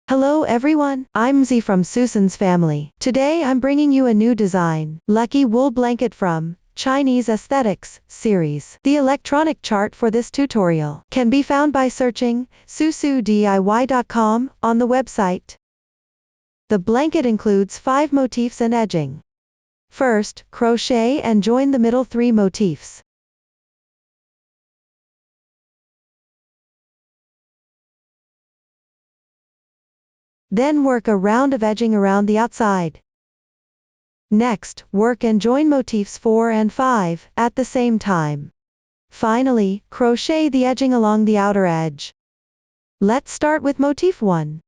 Hello everyone, I'm Z from Susan's family. Today I'm bringing you a new design, Lucky Wool Blanket from Chinese Aesthetics series. The electronic chart for this tutorial can be found by searching sousodiy.com on the website. The blanket includes 5 motifs and edging. First, crochet and join the middle 3 motifs. Then work a round of edging around the outside. Next, work and join motifs 4 and 5 at the same time. Finally, crochet the edging along the outer edge. Let's start with motif 1.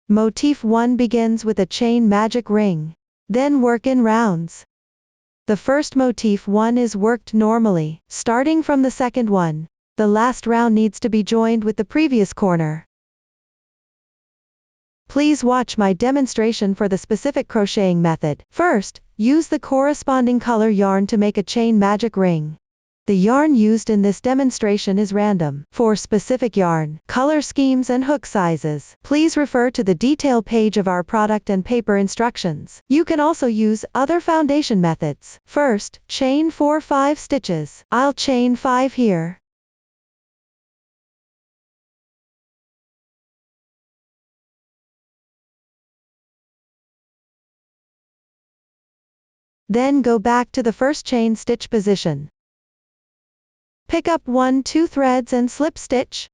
Motif 1 begins with a chain magic ring. Then work in rounds. The first motif 1 is worked normally, starting from the second one. The last round needs to be joined with the previous corner. Please watch my demonstration for the specific crocheting method. First, use the corresponding color yarn to make a chain magic ring. The yarn used in this demonstration is random. For specific yarn, color schemes and hook sizes, please refer to the detail page of our product and paper instructions. You can also use other foundation methods. First, chain 4-5 stitches. I'll chain 5 here. Then go back to the first chain stitch position. Pick up 1-2 threads and slip stitch.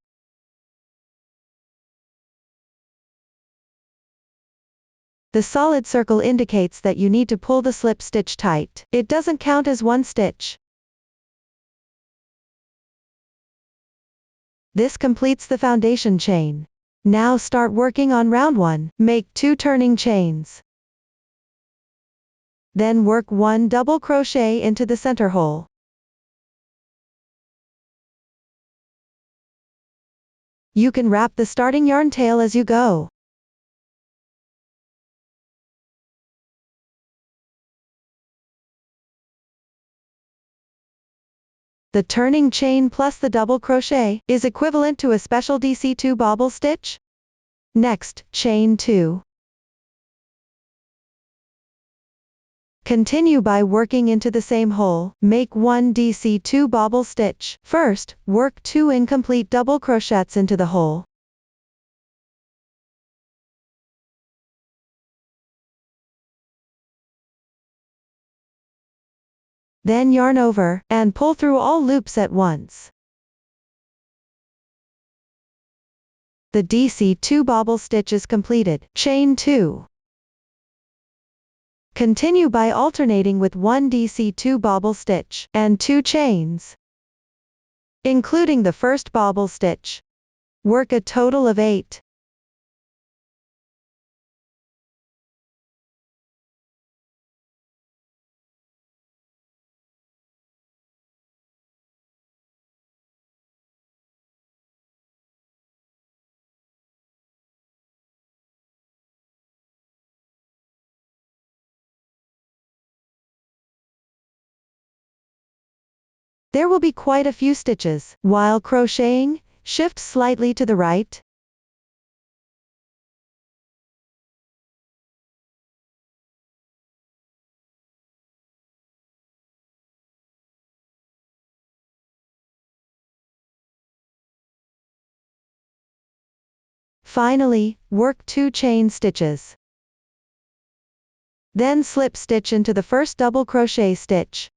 The solid circle indicates that you need to pull the slip stitch tight. It doesn't count as one stitch. This completes the foundation chain. Now start working on round 1. Make 2 turning chains. Then work 1 double crochet into the center hole. You can wrap the starting yarn tail as you go. The turning chain plus the double crochet is equivalent to a special DC2 bobble stitch. Next, chain 2. Continue by working into the same hole. Make 1 DC2 bobble stitch. First, work 2 incomplete double crochets into the hole. Then yarn over, and pull through all loops at once. The DC2 bobble stitch is completed. Chain 2. Continue by alternating with 1 DC2 bobble stitch, and 2 chains, including the first bobble stitch. Work a total of 8. There will be quite a few stitches. While crocheting, shift slightly to the right. Finally, work 2 chain stitches. Then slip stitch into the first double crochet stitch.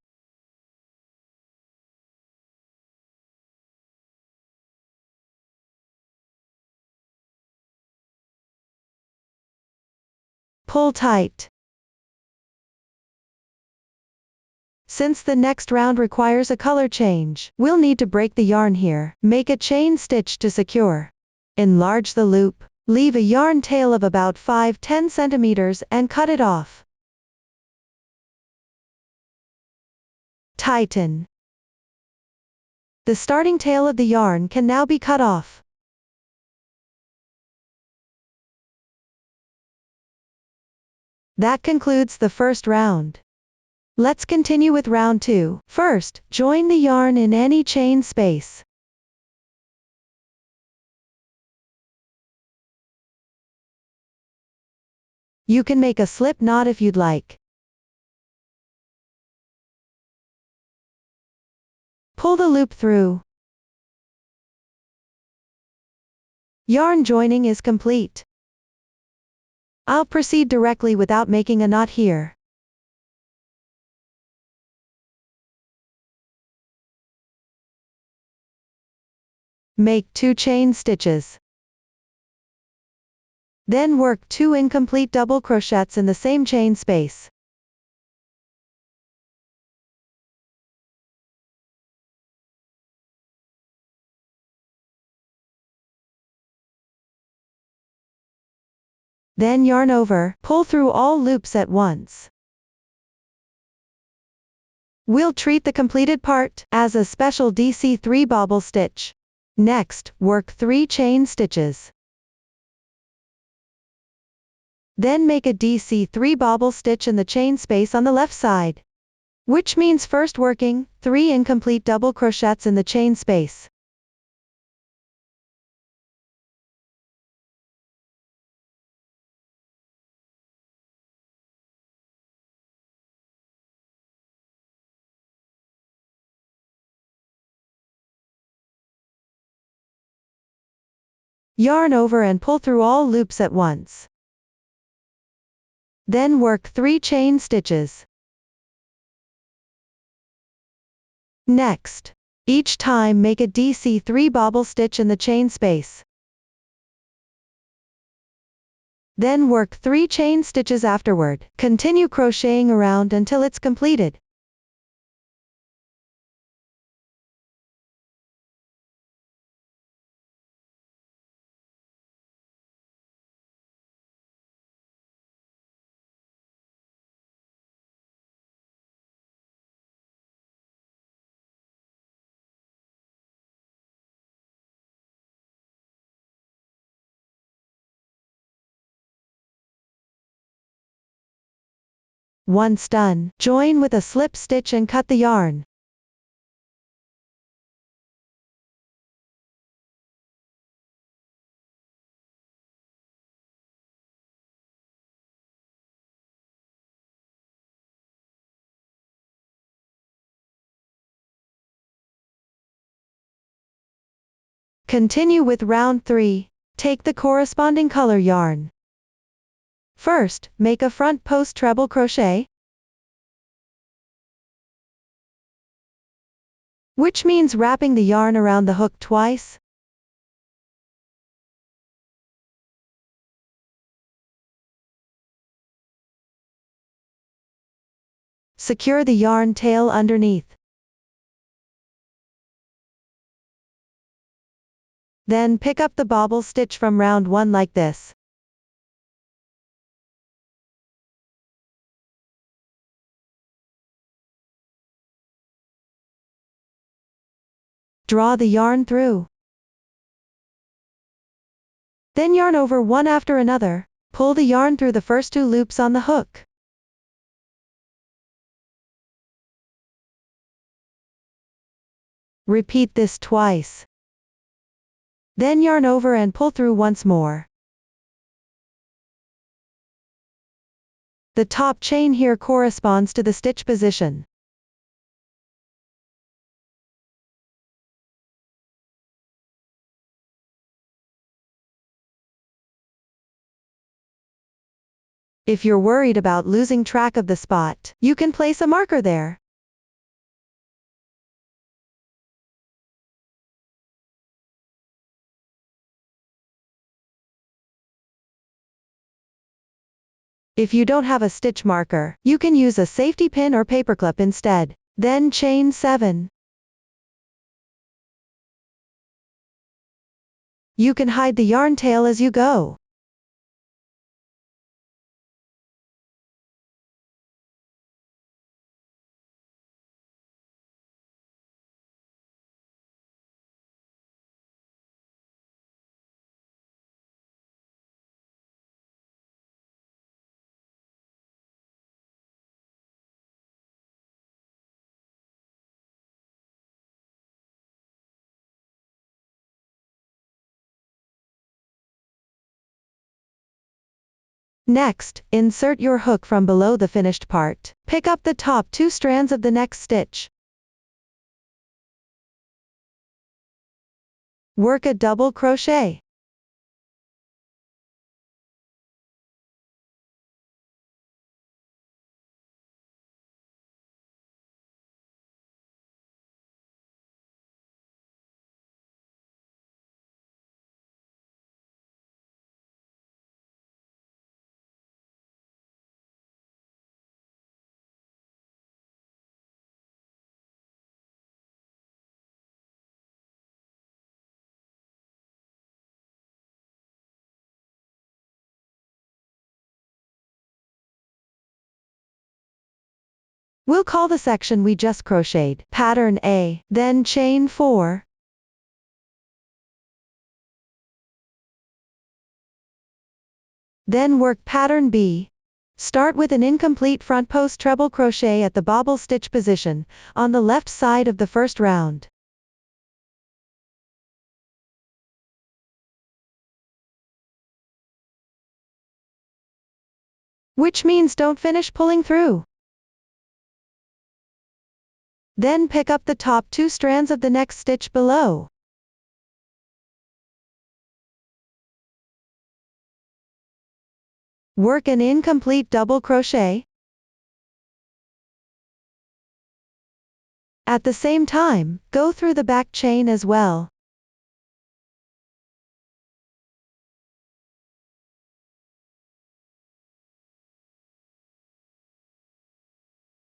Pull tight. Since the next round requires a color change, we'll need to break the yarn here. Make a chain stitch to secure. Enlarge the loop. Leave a yarn tail of about 5-10 centimeters and cut it off. Tighten. The starting tail of the yarn can now be cut off. That concludes the first round. Let's continue with round 2. First, join the yarn in any chain space. You can make a slip knot if you'd like. Pull the loop through. Yarn joining is complete. I'll proceed directly without making a knot here. Make 2 chain stitches. Then work 2 incomplete double crochets in the same chain space. Then yarn over, pull through all loops at once. We'll treat the completed part as a special DC3 bobble stitch. Next, work 3 chain stitches. Then make a DC3 bobble stitch in the chain space on the left side, which means first working 3 incomplete double crochets in the chain space. Yarn over and pull through all loops at once. Then work 3 chain stitches. Next, each time make a DC3 bobble stitch in the chain space. Then work 3 chain stitches afterward. Continue crocheting around until it's completed. Once done, join with a slip stitch and cut the yarn. Continue with round 3. Take the corresponding color yarn. First, make a front post treble crochet, which means wrapping the yarn around the hook twice. Secure the yarn tail underneath. Then pick up the bobble stitch from round 1 like this. Draw the yarn through. Then yarn over one after another. Pull the yarn through the first 2 loops on the hook. Repeat this twice. Then yarn over and pull through once more. The top chain here corresponds to the stitch position. If you're worried about losing track of the spot, you can place a marker there. If you don't have a stitch marker, you can use a safety pin or paperclip instead. Then chain 7. You can hide the yarn tail as you go. Next, insert your hook from below the finished part. Pick up the top 2 strands of the next stitch. Work a double crochet. We'll call the section we just crocheted pattern A, then chain 4. Then work pattern B. Start with an incomplete front post treble crochet at the bobble stitch position, on the left side of the first round. Which means don't finish pulling through. Then pick up the top 2 strands of the next stitch below. Work an incomplete double crochet. At the same time, go through the back chain as well.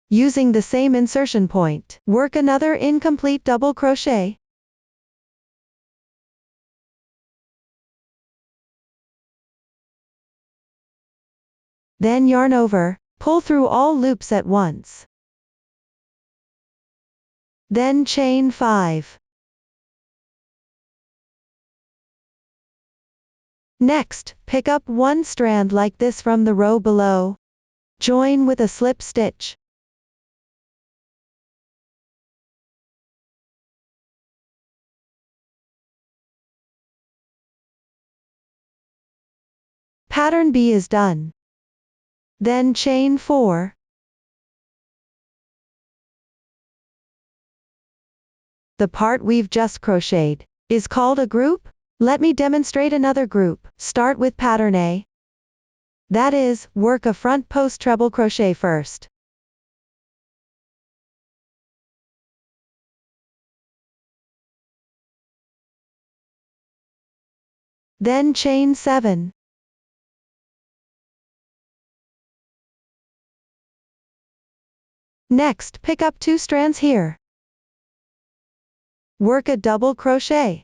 Using the same insertion point, work another incomplete double crochet. Then yarn over, pull through all loops at once. Then chain 5. Next, pick up 1 strand like this from the row below. Join with a slip stitch. Pattern B is done. Then chain 4. The part we've just crocheted is called a group. Let me demonstrate another group. Start with pattern A. That is, work a front post treble crochet first. Then chain 7. Next, pick up 2 strands here. Work a double crochet.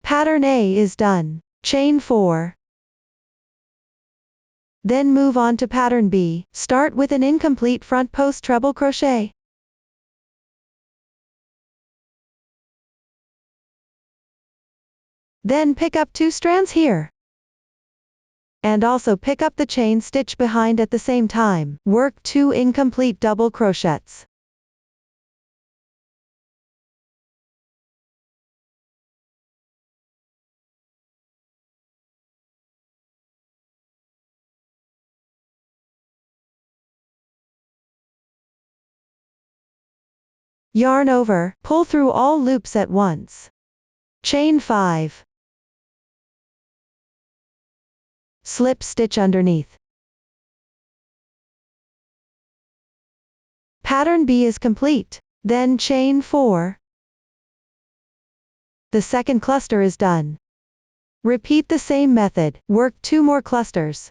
Pattern A is done. Chain 4. Then move on to pattern B. Start with an incomplete front post treble crochet. Then pick up 2 strands here. And also pick up the chain stitch behind at the same time. Work 2 incomplete double crochets. Yarn over, pull through all loops at once. Chain 5. Slip stitch underneath. Pattern B is complete. Then chain 4. The second cluster is done. Repeat the same method, work 2 more clusters.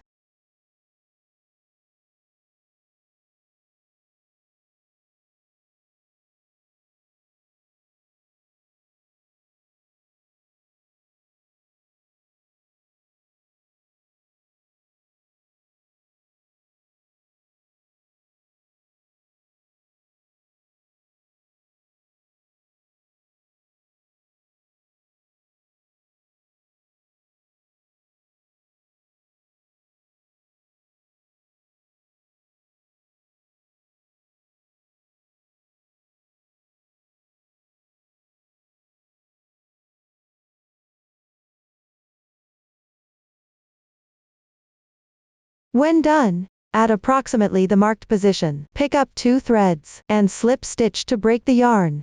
When done, at approximately the marked position, pick up 2 threads, and slip stitch to break the yarn.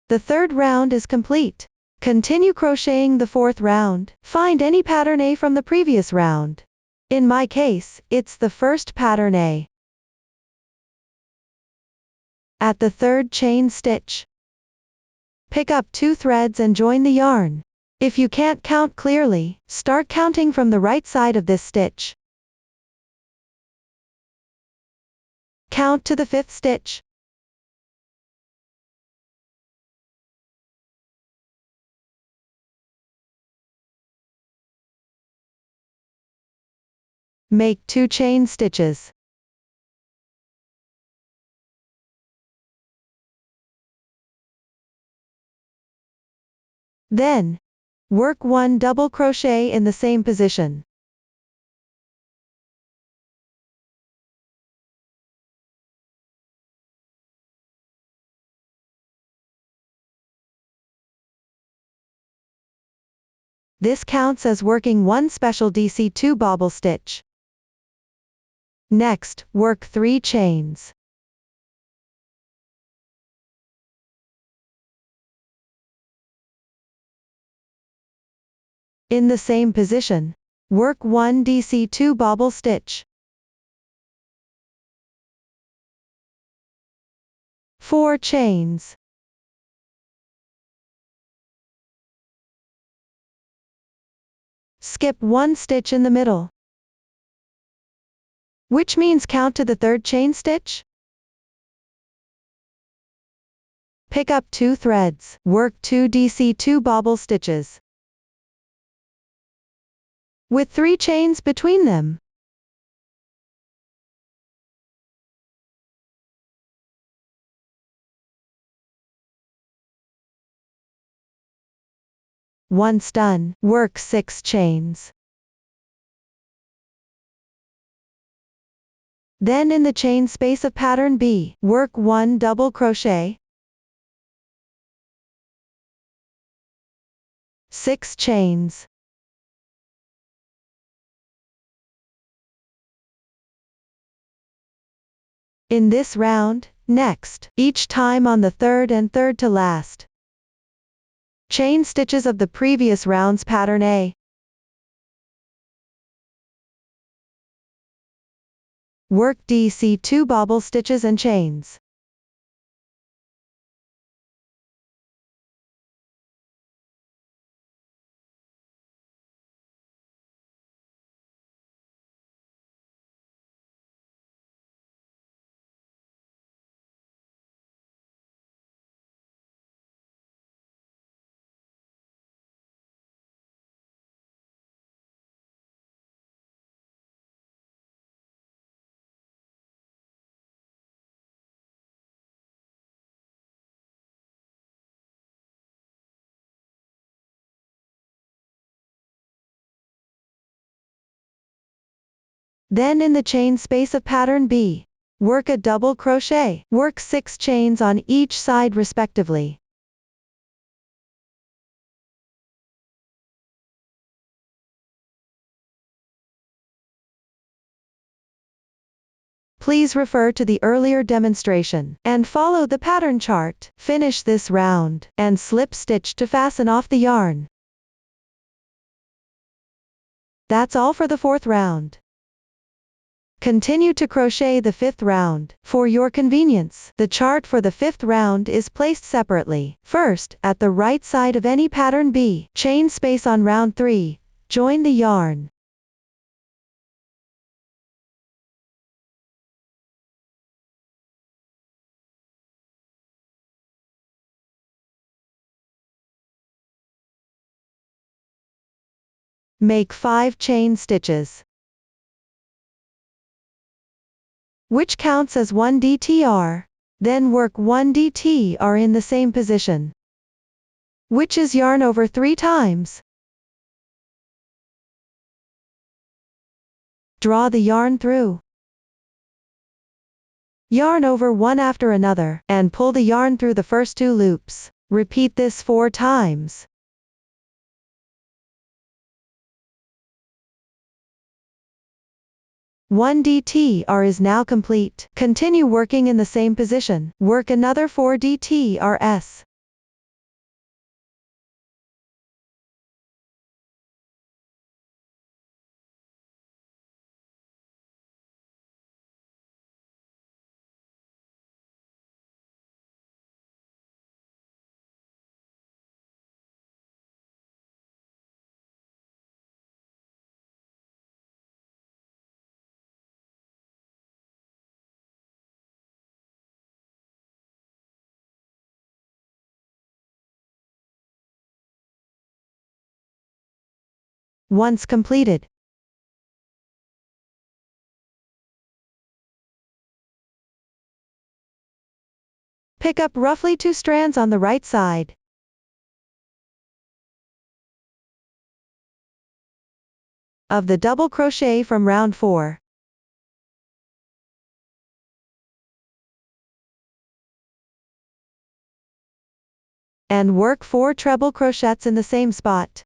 The third round is complete. Continue crocheting the fourth round. Find any pattern A from the previous round. In my case, it's the first pattern A. At the third chain stitch, pick up 2 threads and join the yarn. If you can't count clearly, start counting from the right side of this stitch. Count to the 5th stitch. Make 2 chain stitches. Then, work 1 double crochet in the same position. This counts as working 1 special DC2 bobble stitch. Next, work 3 chains. In the same position, work 1 DC2 bobble stitch. 4 chains. Skip 1 stitch in the middle, which means count to the 3rd chain stitch. Pick up 2 threads, work 2 DC2 bobble stitches, with 3 chains between them. Once done, work 6 chains. Then in the chain space of pattern B, work 1 double crochet, 6 chains. In this round, next, each time on the 3rd and 3rd to last chain stitches of the previous round's pattern A. Work DC2 bobble stitches and chains. Then in the chain space of pattern B, work a double crochet, work 6 chains on each side respectively. Please refer to the earlier demonstration, and follow the pattern chart. Finish this round, and slip stitch to fasten off the yarn. That's all for the 4th round. Continue to crochet the 5th round. For your convenience, the chart for the 5th round is placed separately. First, at the right side of any pattern B, chain space on round 3, join the yarn. Make 5 chain stitches, which counts as 1 DTR. Then work 1 DTR in the same position, which is yarn over 3 times. Draw the yarn through. Yarn over one after another, and pull the yarn through the first 2 loops. Repeat this 4 times. One DTR is now complete. Continue working in the same position. Work another 4 DTRs. Once completed, pick up roughly 2 strands on the right side. Of the double crochet from round 4. And work 4 treble crochets in the same spot.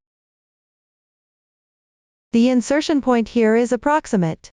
The insertion point here is approximate.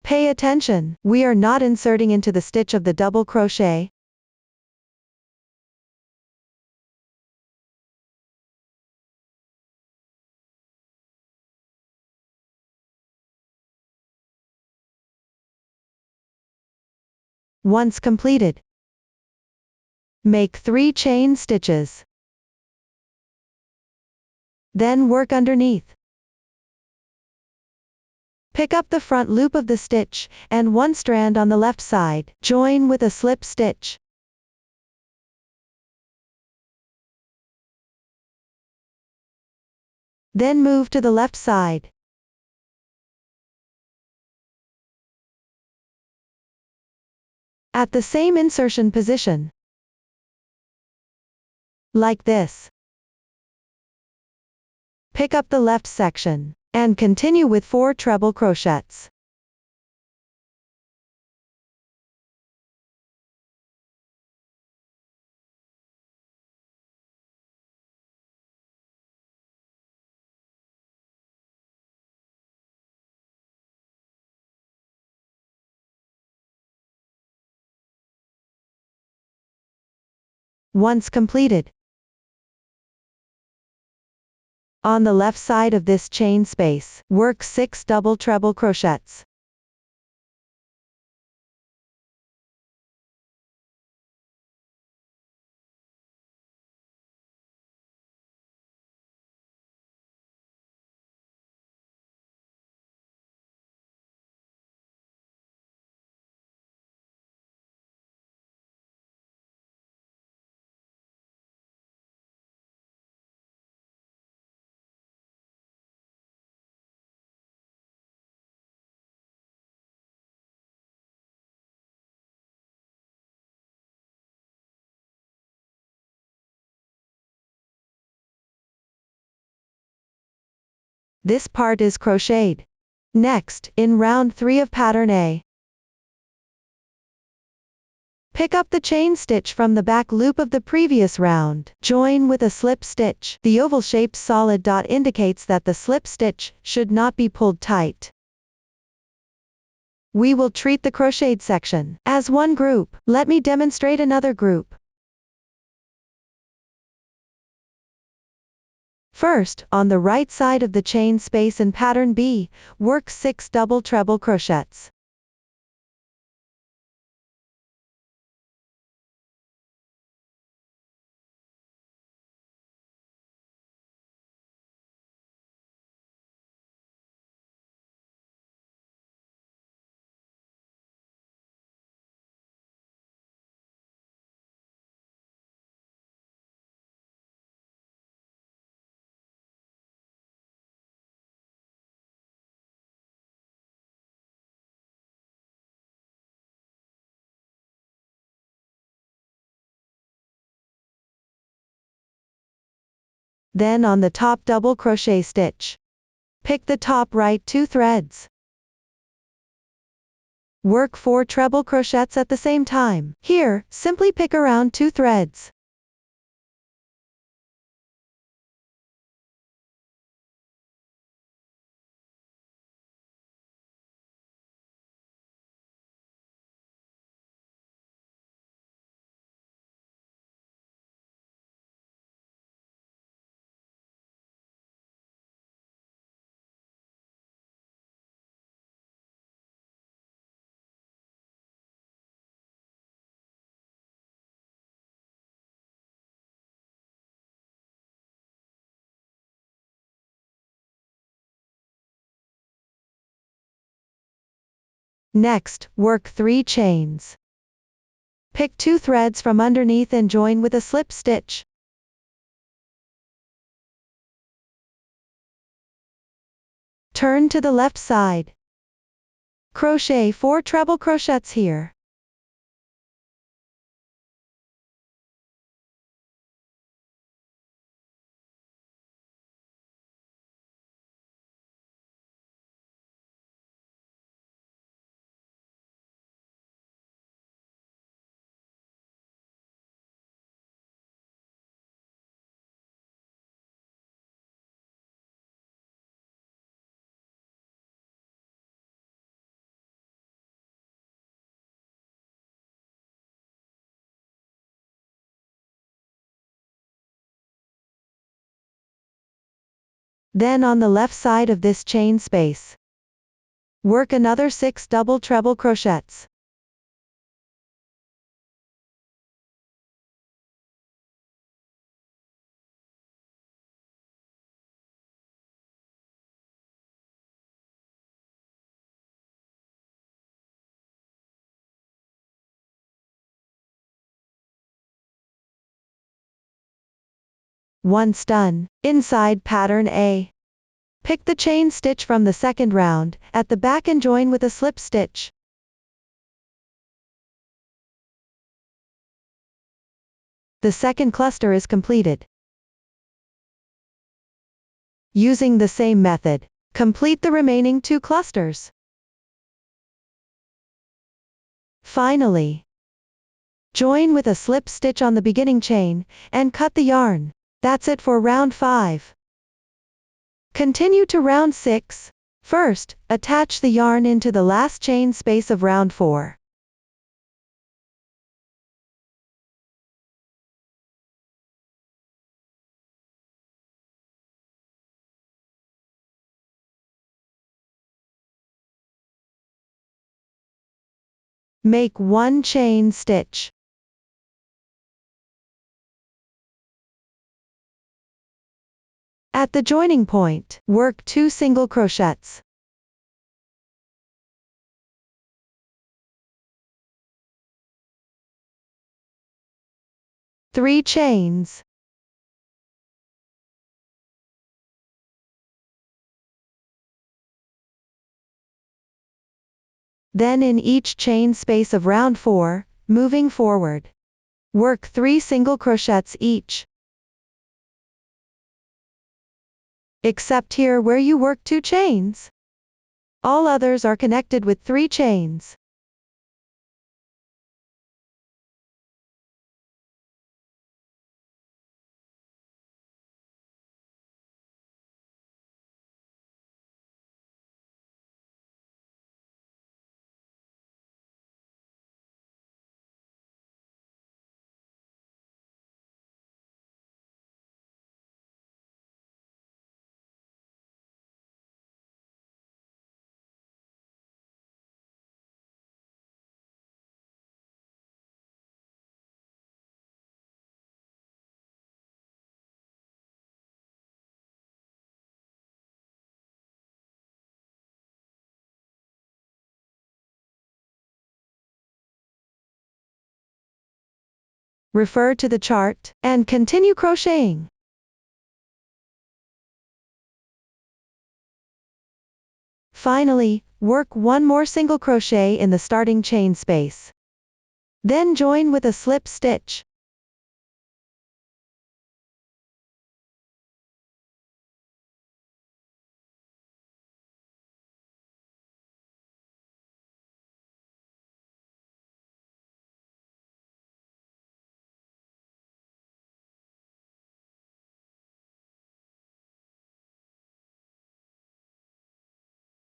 Pay attention, we are not inserting into the stitch of the double crochet. Once completed, make 3 chain stitches. Then work underneath. Pick up the front loop of the stitch, and 1 strand on the left side, join with a slip stitch. Then move to the left side. At the same insertion position. Like this. Pick up the left section, and continue with 4 treble crochets. Once completed, on the left side of this chain space, work 6 double treble crochets. This part is crocheted. Next, in round 3 of pattern A, pick up the chain stitch from the back loop of the previous round. Join with a slip stitch. The oval-shaped solid dot indicates that the slip stitch should not be pulled tight. We will treat the crocheted section as one group. Let me demonstrate another group. First, on the right side of the chain space in pattern B, work 6 double treble crochets. Then on the top double crochet stitch. Pick the top right 2 threads. Work 4 treble crochets at the same time. Here, simply pick around 2 threads. Next, work 3 chains. Pick 2 threads from underneath and join with a slip stitch. Turn to the left side. Crochet 4 treble crochets here. Then on the left side of this chain space, work another 6 double treble crochets. Once done, inside pattern A, pick the chain stitch from the second round, at the back and join with a slip stitch. The second cluster is completed. Using the same method, complete the remaining 2 clusters. Finally, join with a slip stitch on the beginning chain, and cut the yarn. That's it for round 5. Continue to round 6. First, attach the yarn into the last chain space of round 4. Make 1 chain stitch. At the joining point, work 2 single crochets. Three chains. Then in each chain space of round 4, moving forward, work 3 single crochets each. Except here where you work 2 chains. All others are connected with 3 chains. Refer to the chart, and continue crocheting. Finally, work one more single crochet in the starting chain space. Then join with a slip stitch.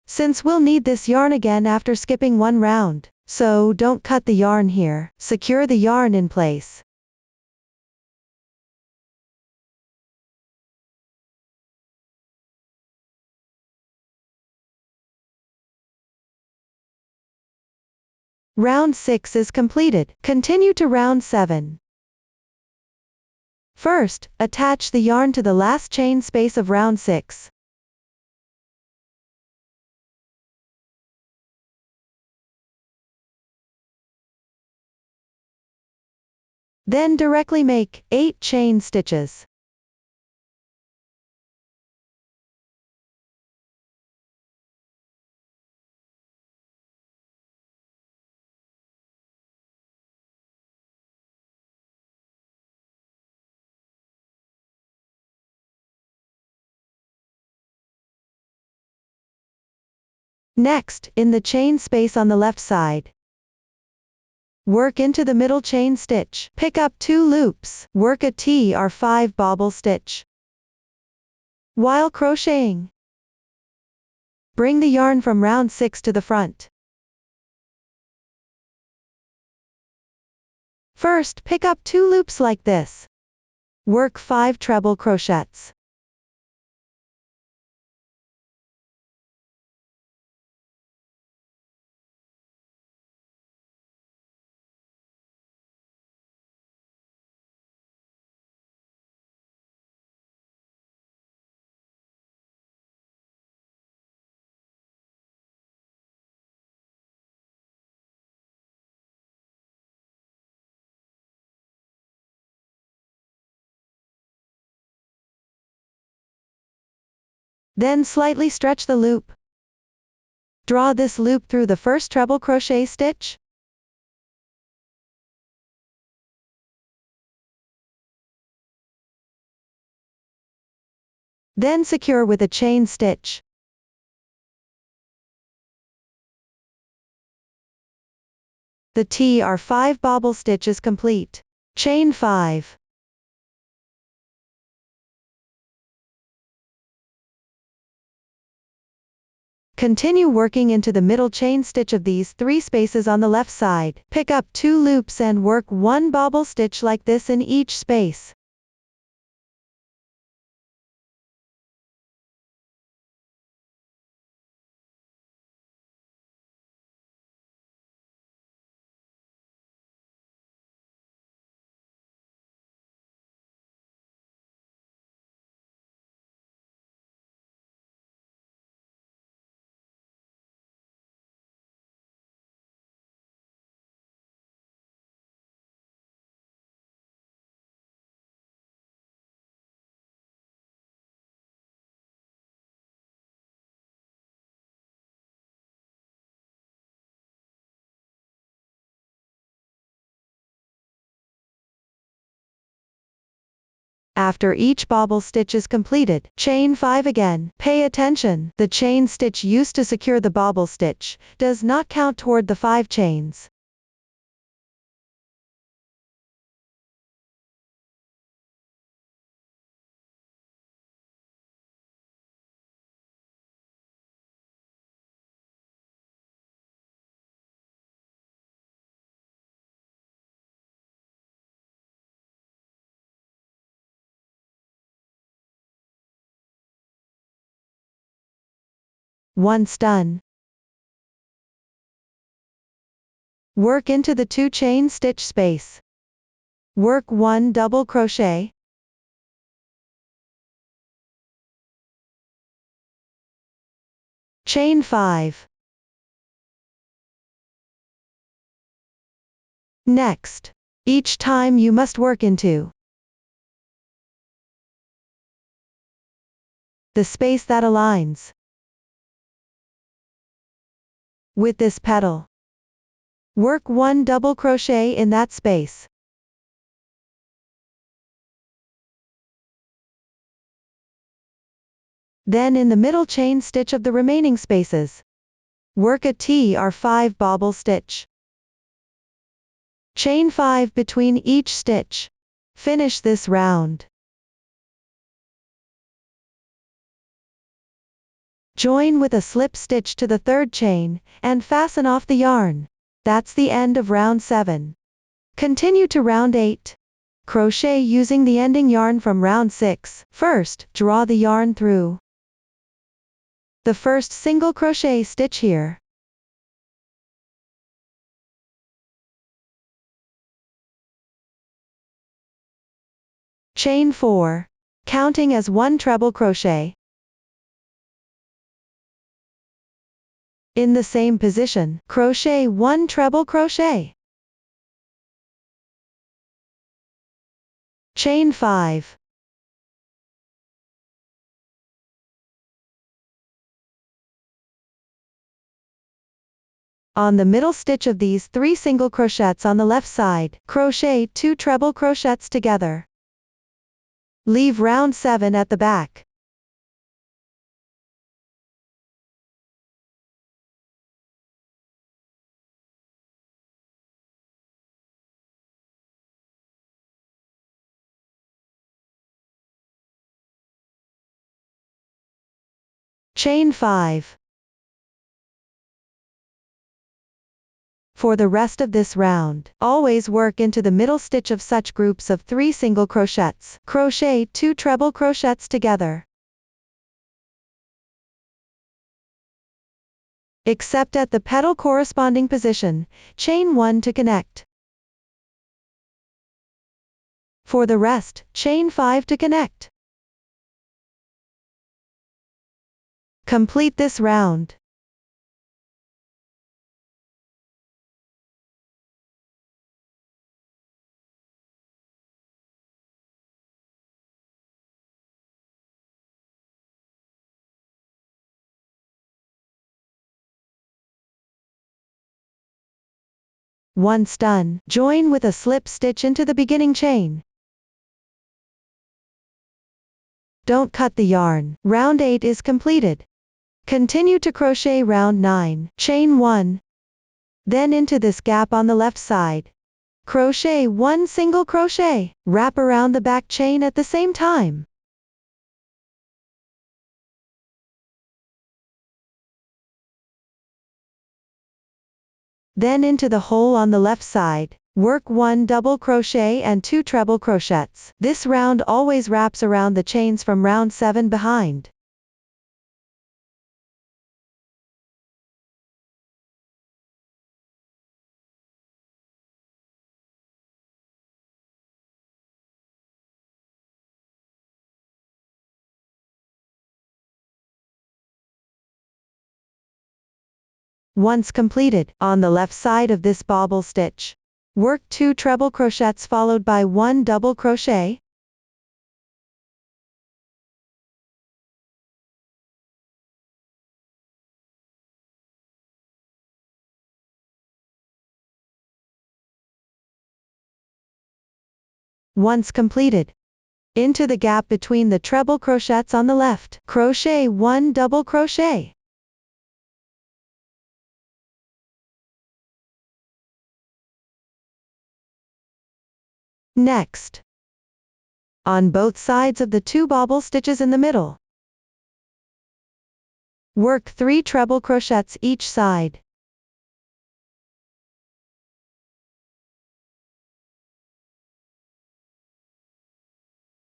Since we'll need this yarn again after skipping one round, so don't cut the yarn here, secure the yarn in place. Round 6 is completed. Continue to round 7. First, attach the yarn to the last chain space of round 6. Then directly make 8 chain stitches. Next, in the chain space on the left side, work into the middle chain stitch. Pick up 2 loops. Work a Pt1 bobble stitch. While crocheting, bring the yarn from round 6 to the front. First, pick up 2 loops like this. Work 5 treble crochets. Then slightly stretch the loop. Draw this loop through the first treble crochet stitch. Then secure with a chain stitch. The Pt1 bobble stitch is complete. Chain 5. Continue working into the middle chain stitch of these 3 spaces on the left side. Pick up 2 loops and work 1 bobble stitch like this in each space. After each bobble stitch is completed, chain 5 again. Pay attention, the chain stitch used to secure the bobble stitch does not count toward the 5 chains. Once done, work into the 2 chain stitch space. Work 1 double crochet. Chain 5. Next, Each time you must work into the space that aligns with this petal. Work 1 double crochet in that space. Then in the middle chain stitch of the remaining spaces, work a T or 5 bobble stitch. Chain 5 between each stitch. Finish this round. Join with a slip stitch to the third chain, and fasten off the yarn. That's the end of round 7. Continue to round 8. Crochet using the ending yarn from round 6. First, draw the yarn through the first single crochet stitch here. Chain 4, counting as 1 treble crochet. In the same position, crochet 1 treble crochet. Chain 5. On the middle stitch of these 3 single crochets on the left side, crochet 2 treble crochets together. Leave round 7 at the back. Chain 5. For the rest of this round, always work into the middle stitch of such groups of 3 single crochets. Crochet 2 treble crochets together. Except at the petal corresponding position, chain 1 to connect. For the rest, chain 5 to connect. Complete this round. Once done, join with a slip stitch into the beginning chain. Don't cut the yarn. Round 8 is completed. Continue to crochet round 9, chain 1. Then into this gap on the left side, crochet 1 single crochet, wrap around the back chain at the same time. Then into the hole on the left side, work 1 double crochet and 2 treble crochets. This round always wraps around the chains from round 7 behind. Once completed, on the left side of this bobble stitch, work 2 treble crochets followed by 1 double crochet. Once completed, into the gap between the treble crochets on the left, crochet 1 double crochet. Next, on both sides of the 2 bobble stitches in the middle, work 3 treble crochets each side.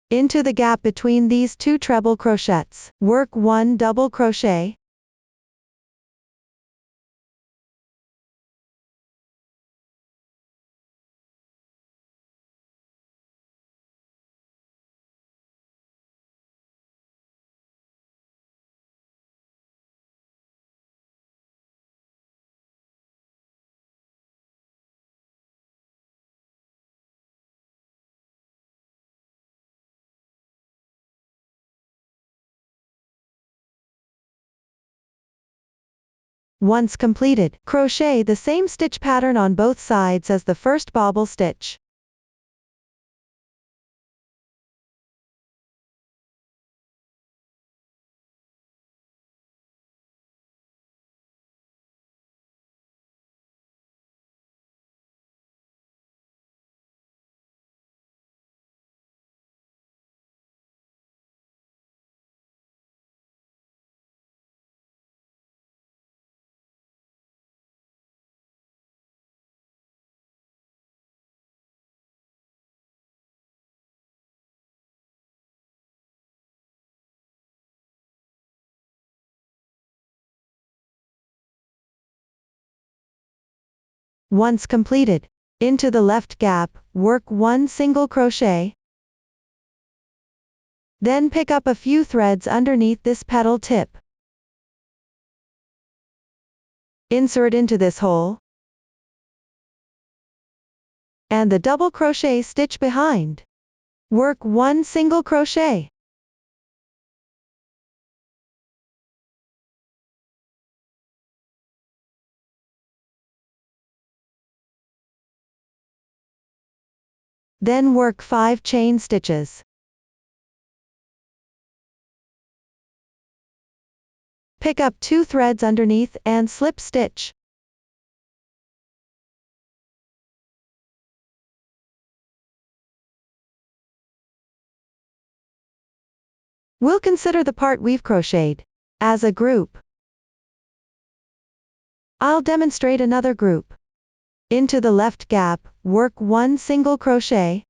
Into the gap between these 2 treble crochets, work 1 double crochet. Once completed, crochet the same stitch pattern on both sides as the first bobble stitch. Once completed, into the left gap, work 1 single crochet. Then pick up a few threads underneath this petal tip. Insert into this hole, and the double crochet stitch behind. Work 1 single crochet. Then work 5 chain stitches. Pick up 2 threads underneath and slip stitch. We'll consider the part we've crocheted as a group. I'll demonstrate another group. Into the left gap, work 1 single crochet.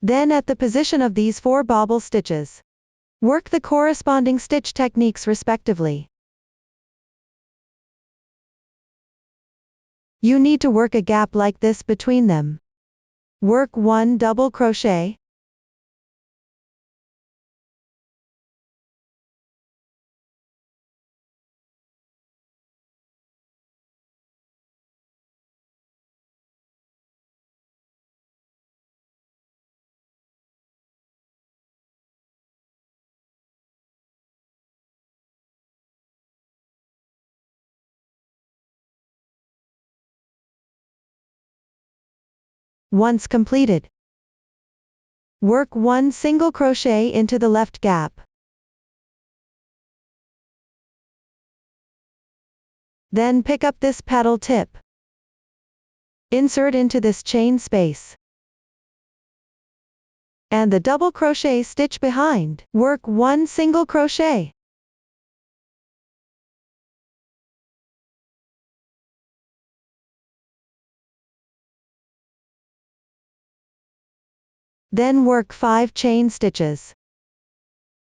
Then at the position of these 4 bobble stitches, work the corresponding stitch techniques respectively. You need to work a gap like this between them. Work 1 double crochet. Once completed, work 1 single crochet into the left gap. Then pick up this petal tip. Insert into this chain space, and the double crochet stitch behind. Work 1 single crochet. Then work 5 chain stitches.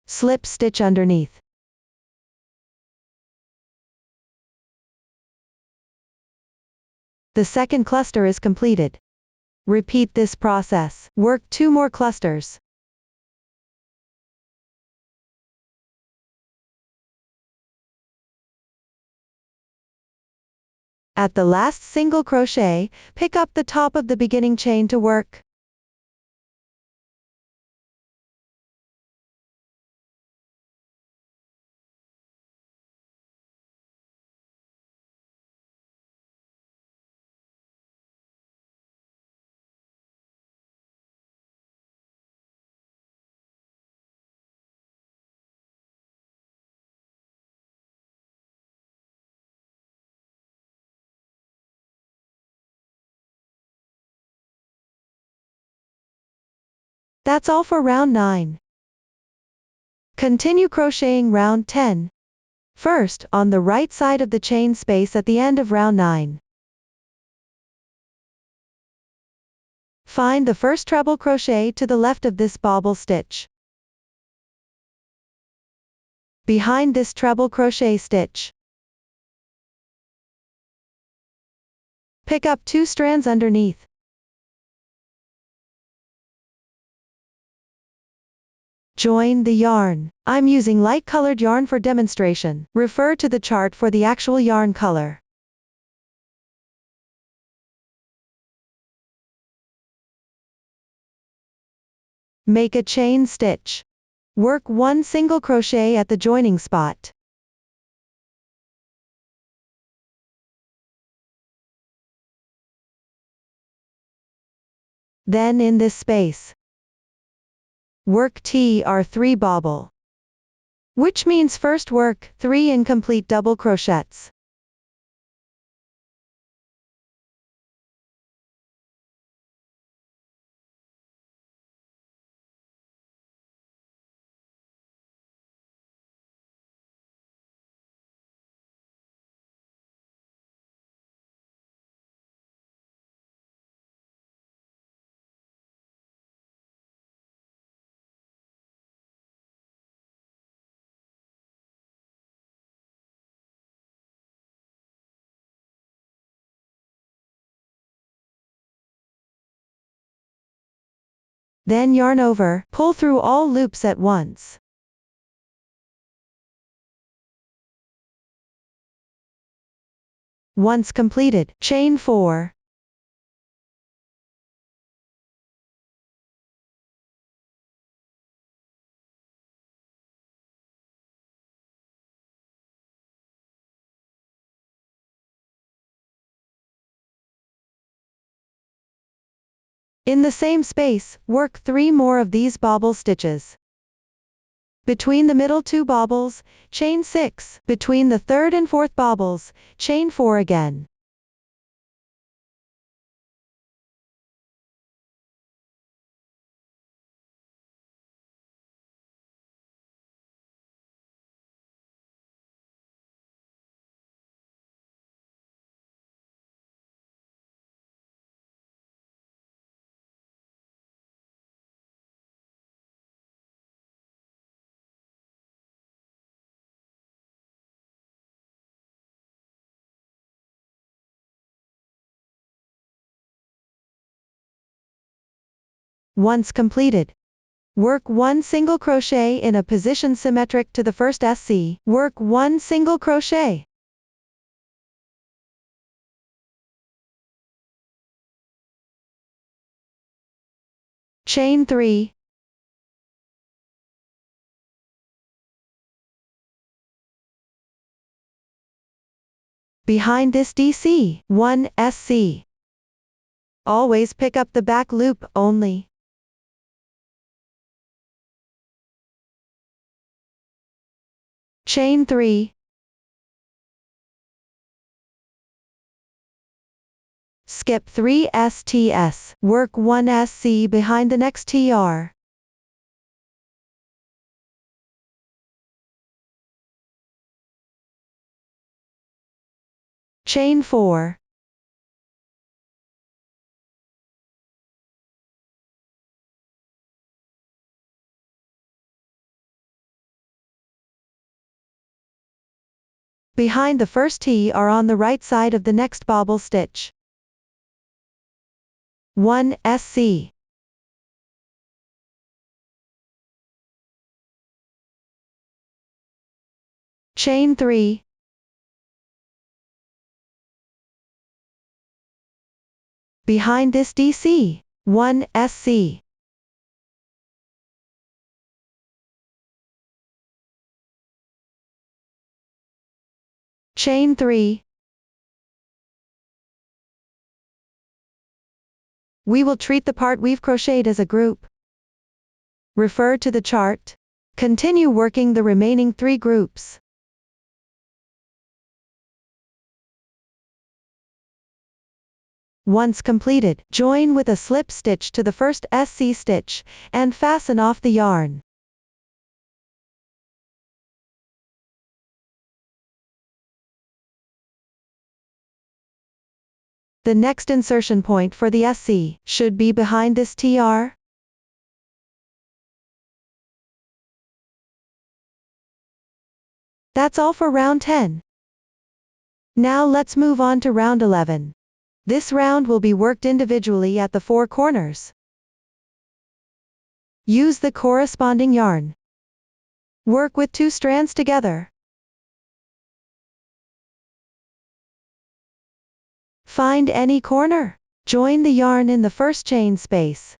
Slip stitch underneath. The second cluster is completed. Repeat this process. Work 2 more clusters. At the last single crochet, pick up the top of the beginning chain to work. That's all for round 9. Continue crocheting round 10. First, on the right side of the chain space at the end of round 9. Find the first treble crochet to the left of this bobble stitch. Behind this treble crochet stitch, pick up 2 strands underneath. Join the yarn. I'm using light colored yarn for demonstration. Refer to the chart for the actual yarn color. Make a chain stitch. Work 1 single crochet at the joining spot. Then in this space, work Tr3 bobble, which means first work 3 incomplete double crochets. Then yarn over, pull through all loops at once. Once completed, chain 4. In the same space, work 3 more of these bobble stitches. Between the middle 2 bobbles, chain 6, between the third and fourth bobbles, chain 4 again. Once completed, work 1 single crochet in a position symmetric to the first SC, work 1 single crochet. Chain 3. Behind this DC, 1 SC. Always pick up the back loop only. Chain 3. Skip 3 STS, work 1 SC behind the next TR. Chain 4. Behind the first T are on the right side of the next bobble stitch. 1 SC. Chain 3. Behind this DC, 1 SC. Chain 3. We will treat the part we've crocheted as a group. Refer to the chart. Continue working the remaining 3 groups. Once completed, join with a slip stitch to the first SC stitch, and fasten off the yarn. The next insertion point for the SC should be behind this TR. That's all for round 10. Now let's move on to round 11. This round will be worked individually at the 4 corners. Use the corresponding yarn. Work with 2 strands together. Find any corner. Join the yarn in the first chain space.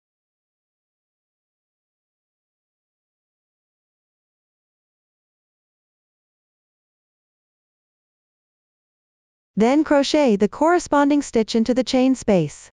Then crochet the corresponding stitch into the chain space.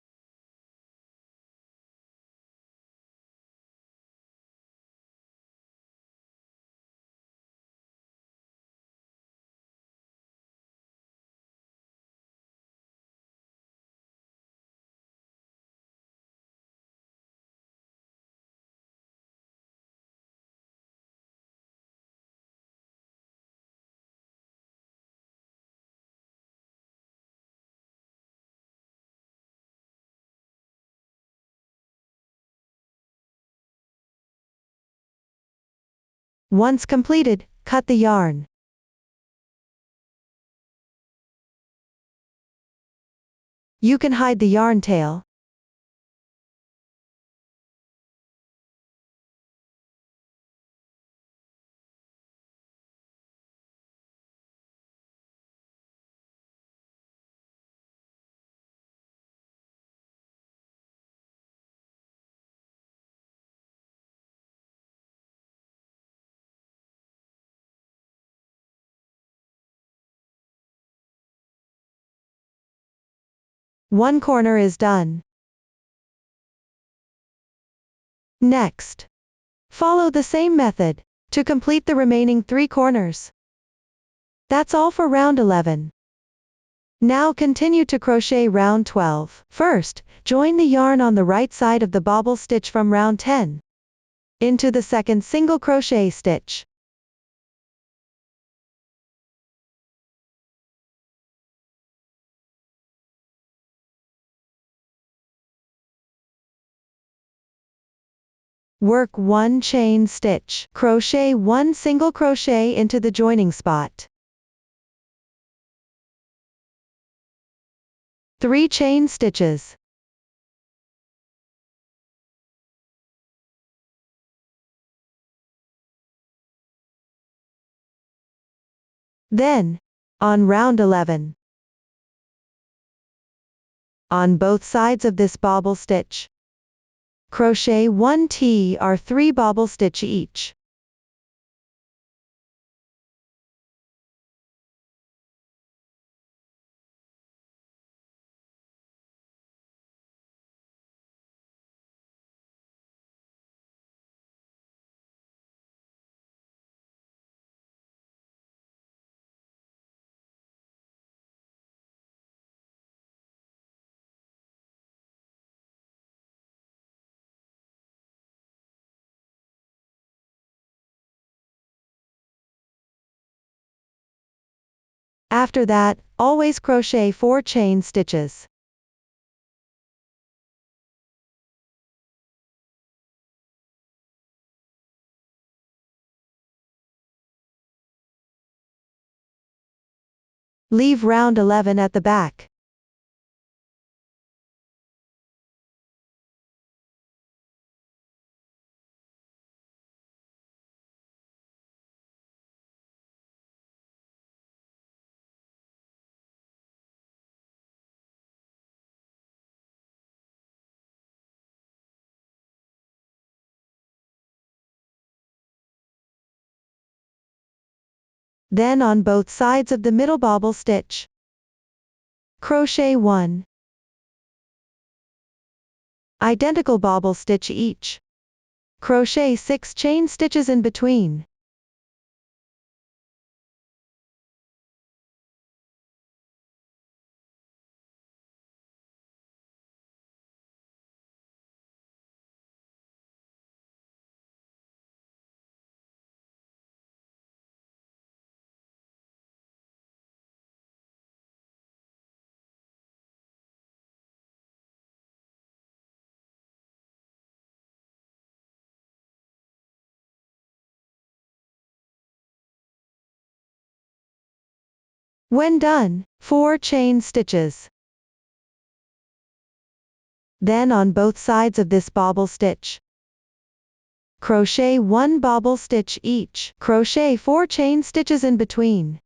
Once completed, cut the yarn. You can hide the yarn tail. One corner is done. Next, follow the same method to complete the remaining 3 corners. That's all for round 11. Now continue to crochet round 12. First, join the yarn on the right side of the bobble stitch from round 10 into the second single crochet stitch. Work 1 chain stitch, crochet 1 single crochet into the joining spot. 3 chain stitches. Then, on round 11, on both sides of this bobble stitch, crochet 1 T or 3 bobble stitch each. After that, always crochet 4 chain stitches. Leave round 11 at the back. Then on both sides of the middle bobble stitch, crochet 1 identical bobble stitch each. Crochet 6 chain stitches in between. When done, 4 chain stitches. Then on both sides of this bobble stitch, crochet 1 bobble stitch each. Crochet 4 chain stitches in between.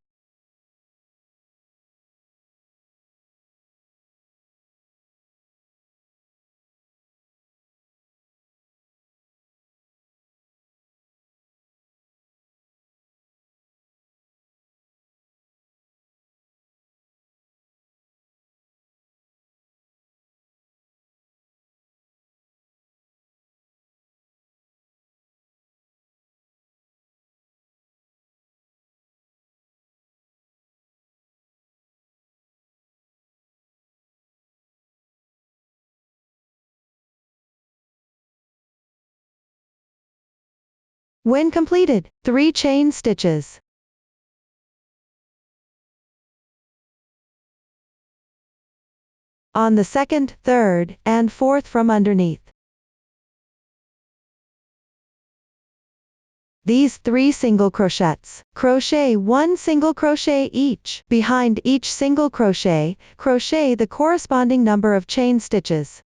When completed, 3 chain stitches. On the second, third, and fourth from underneath. These 3 single crochets. Crochet 1 single crochet each. Behind each single crochet, crochet the corresponding number of chain stitches.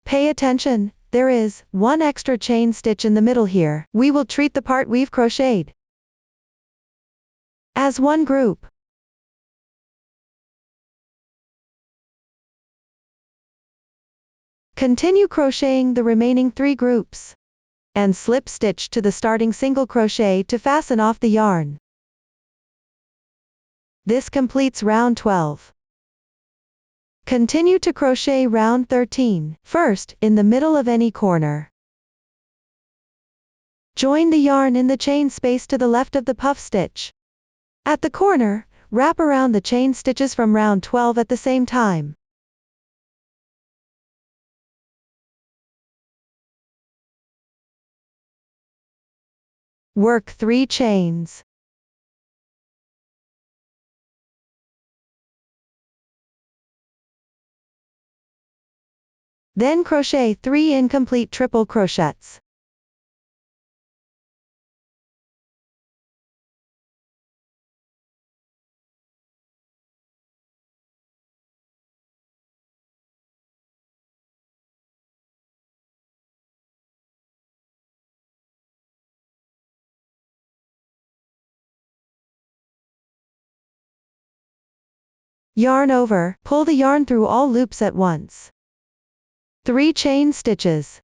Pay attention, there is 1 extra chain stitch in the middle here. We will treat the part we've crocheted as one group. Continue crocheting the remaining 3 groups. And slip stitch to the starting single crochet to fasten off the yarn. This completes round 12. Continue to crochet round 13, first, in the middle of any corner. Join the yarn in the chain space to the left of the puff stitch. At the corner, wrap around the chain stitches from round 12 at the same time. Work 3 chains. Then crochet 3 incomplete triple crochets. Yarn over, pull the yarn through all loops at once. 3 chain stitches.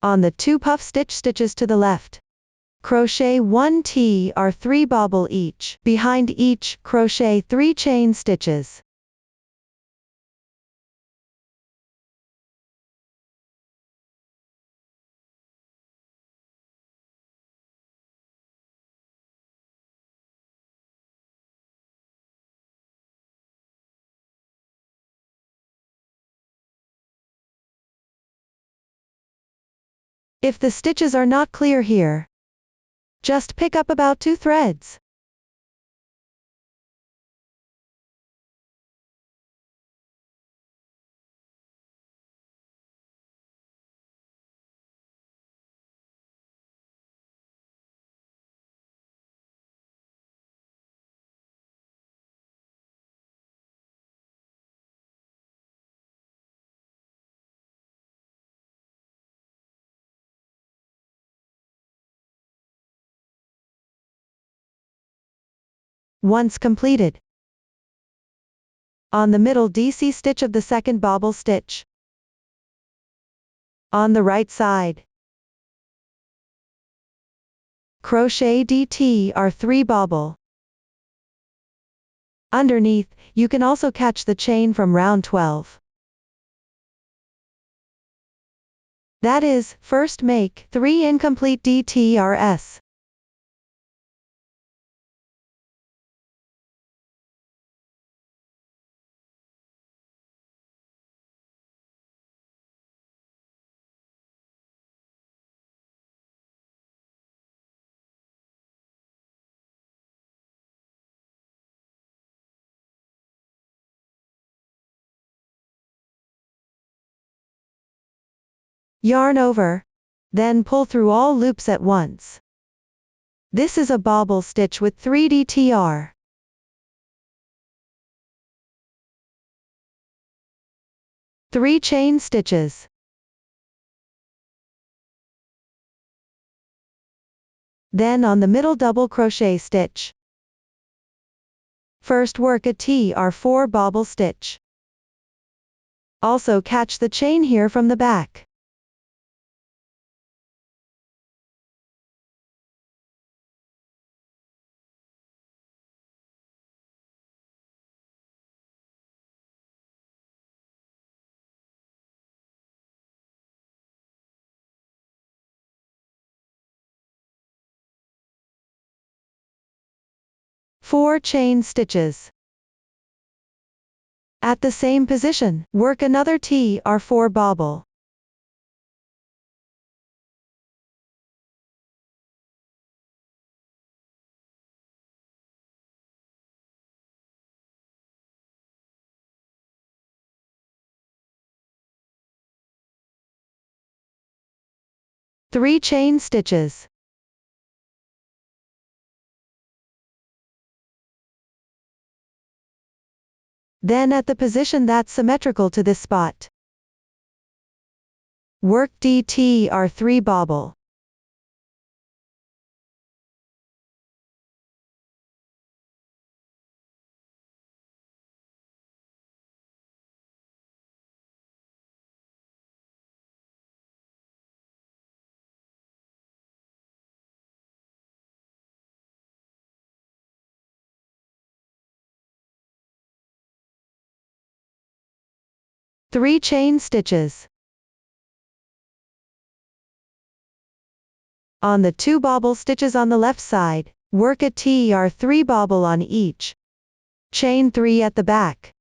On the 2 puff stitches to the left, crochet 1 T or 3 bobble each. Behind each, crochet 3 chain stitches. If the stitches are not clear here, just pick up about 2 threads. Once completed, on the middle DC stitch of the second bobble stitch, on the right side, crochet DT or 3 bobble. Underneath, you can also catch the chain from round 12. That is, first make 3 incomplete DTRS. Yarn over, then pull through all loops at once. This is a bobble stitch with 3 DTR. Three chain stitches. Then on the middle double crochet stitch. First work a TR4 bobble stitch. Also catch the chain here from the back. Four chain stitches. At the same position, work another TR4 bobble. Three chain stitches. Then at the position that's symmetrical to this spot, work DTR3 bobble. Three chain stitches. On the two bobble stitches on the left side, work a TR3 bobble on each. Chain 3 at the back.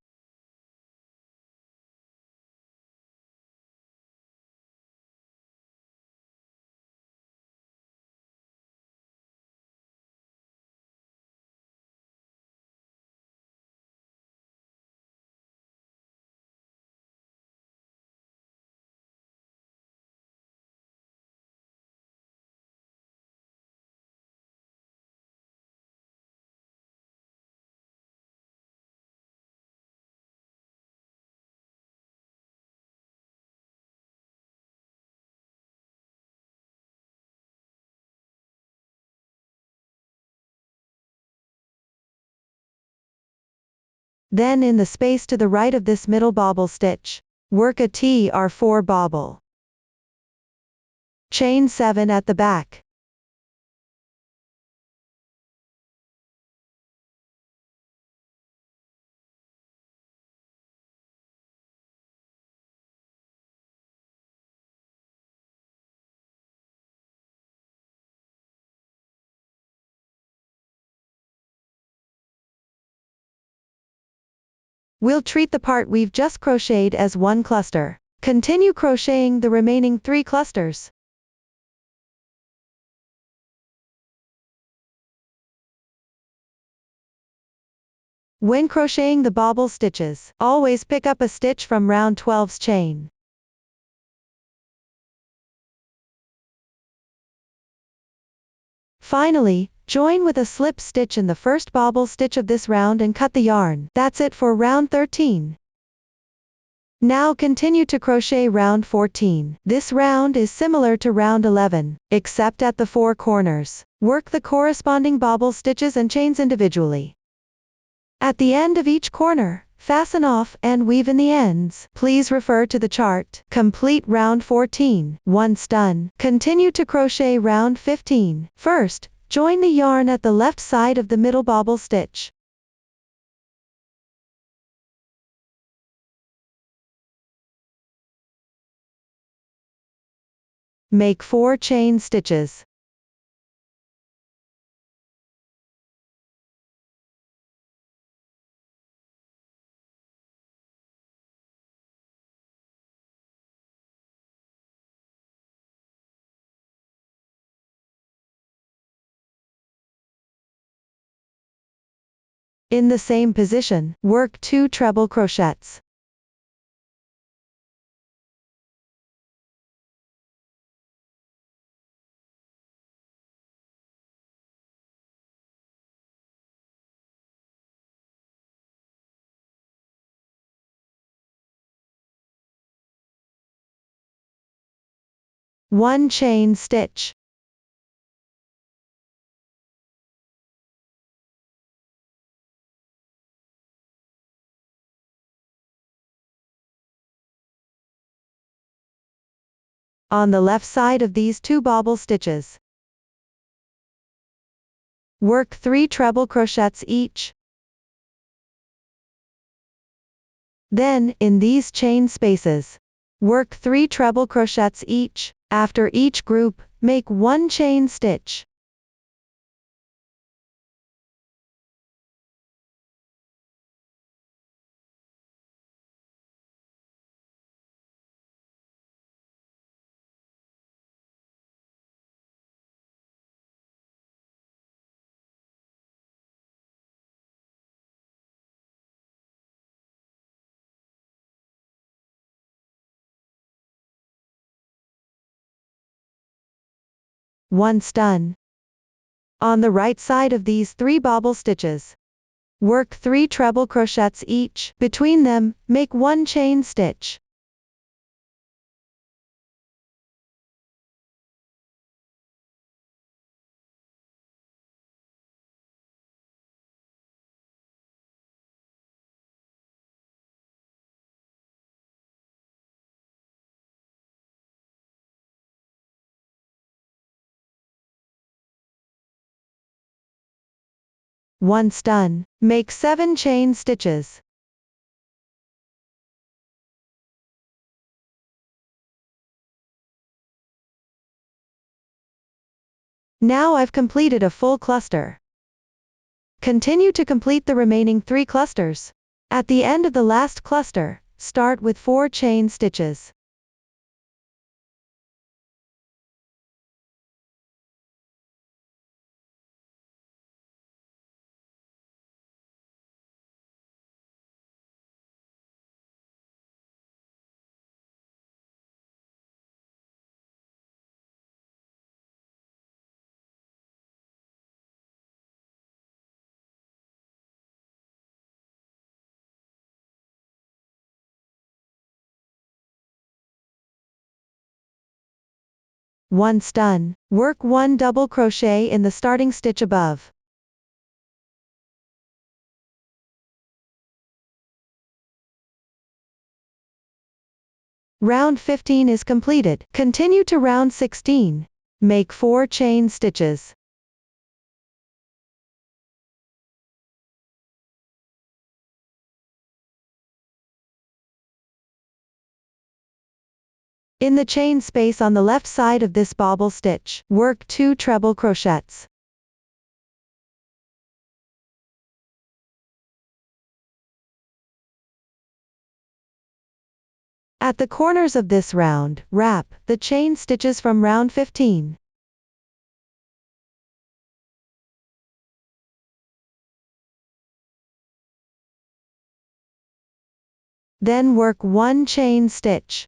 Then in the space to the right of this middle bobble stitch, work a TR4 bobble. Chain 7 at the back. We'll treat the part we've just crocheted as one cluster. Continue crocheting the remaining 3 clusters. When crocheting the bobble stitches, always pick up a stitch from round 12's chain. Finally, join with a slip stitch in the first bobble stitch of this round and cut the yarn. That's it for round 13. Now continue to crochet round 14. This round is similar to round 11, except at the 4 corners. Work the corresponding bobble stitches and chains individually. At the end of each corner, fasten off and weave in the ends. Please refer to the chart. Complete round 14. Once done, continue to crochet round 15. First, join the yarn at the left side of the middle bobble stitch. Make 4 chain stitches. In the same position, work 2 treble crochets. One chain stitch. on the left side of these 2 bobble stitches. Work 3 treble crochets each. Then, in these chain spaces, work 3 treble crochets each. After each group, make 1 chain stitch. Once done, on the right side of these 3 bobble stitches, work 3 treble crochets each. Between them, make 1 chain stitch. Once done, make 7 chain stitches. Now I've completed a full cluster. Continue to complete the remaining 3 clusters. At the end of the last cluster, start with 4 chain stitches. Once done, work 1 double crochet in the starting stitch above. Round 15 is completed. Continue to round 16. Make 4 chain stitches. In the chain space on the left side of this bobble stitch, work 2 treble crochets. At the corners of this round, wrap the chain stitches from round 15. Then work 1 chain stitch.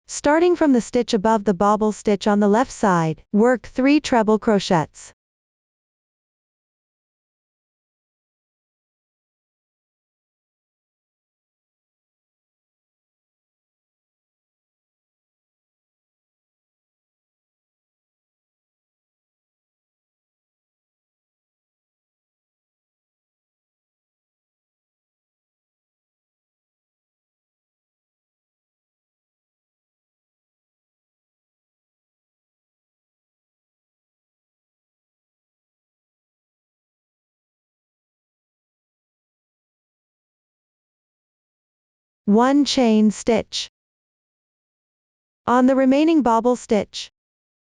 Starting from the stitch above the bobble stitch on the left side, work 3 treble crochets. One chain stitch. On the remaining bobble stitch,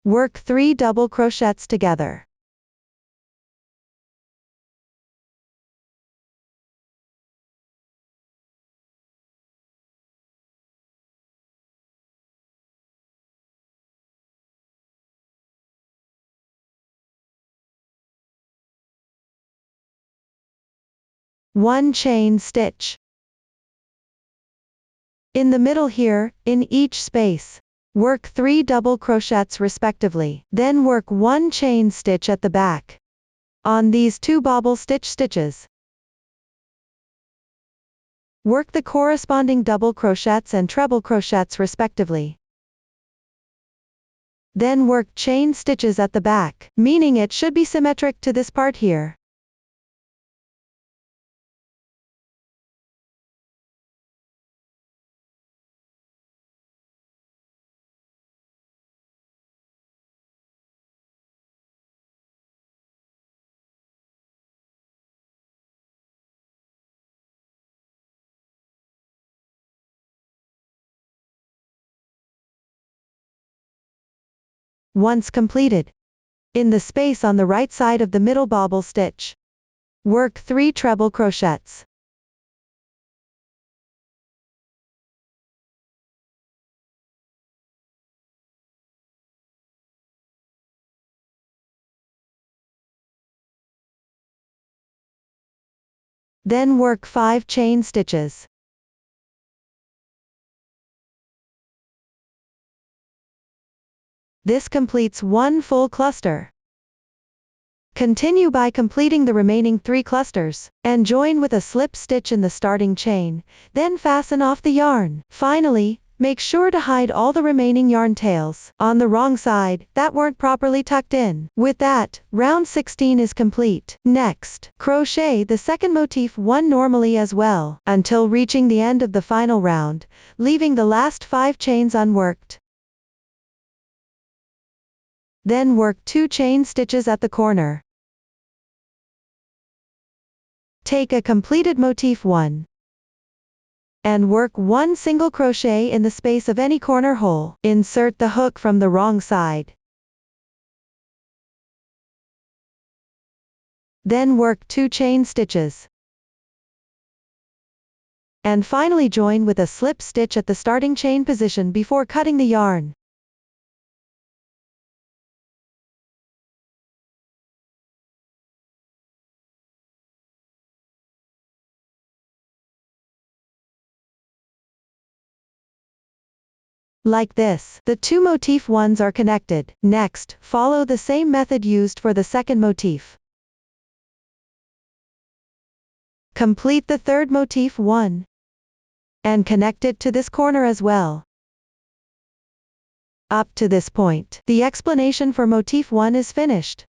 work 3 double crochets together. One chain stitch. In the middle here, in each space, work 3 double crochets respectively, then work 1 chain stitch at the back. On these 2 bobble stitches, work the corresponding double crochets and treble crochets respectively. Then work chain stitches at the back, meaning it should be symmetric to this part here. Once completed, in the space on the right side of the middle bobble stitch, work 3 treble crochets. Then work 5 chain stitches. This completes 1 full cluster. Continue by completing the remaining 3 clusters, and join with a slip stitch in the starting chain, then fasten off the yarn. Finally, make sure to hide all the remaining yarn tails on the wrong side that weren't properly tucked in. With that, round 16 is complete. Next, crochet the second motif 1 normally as well, until reaching the end of the final round, leaving the last 5 chains unworked. Then work 2 chain stitches at the corner. Take a completed motif 1 and work 1 single crochet in the space of any corner hole. Insert the hook from the wrong side. Then work 2 chain stitches. And finally join with a slip stitch at the starting chain position before cutting the yarn. Like this, the 2 motif 1s are connected. Next, follow the same method used for the second motif. Complete the third motif 1 and connect it to this corner as well. Up to this point, the explanation for motif 1 is finished.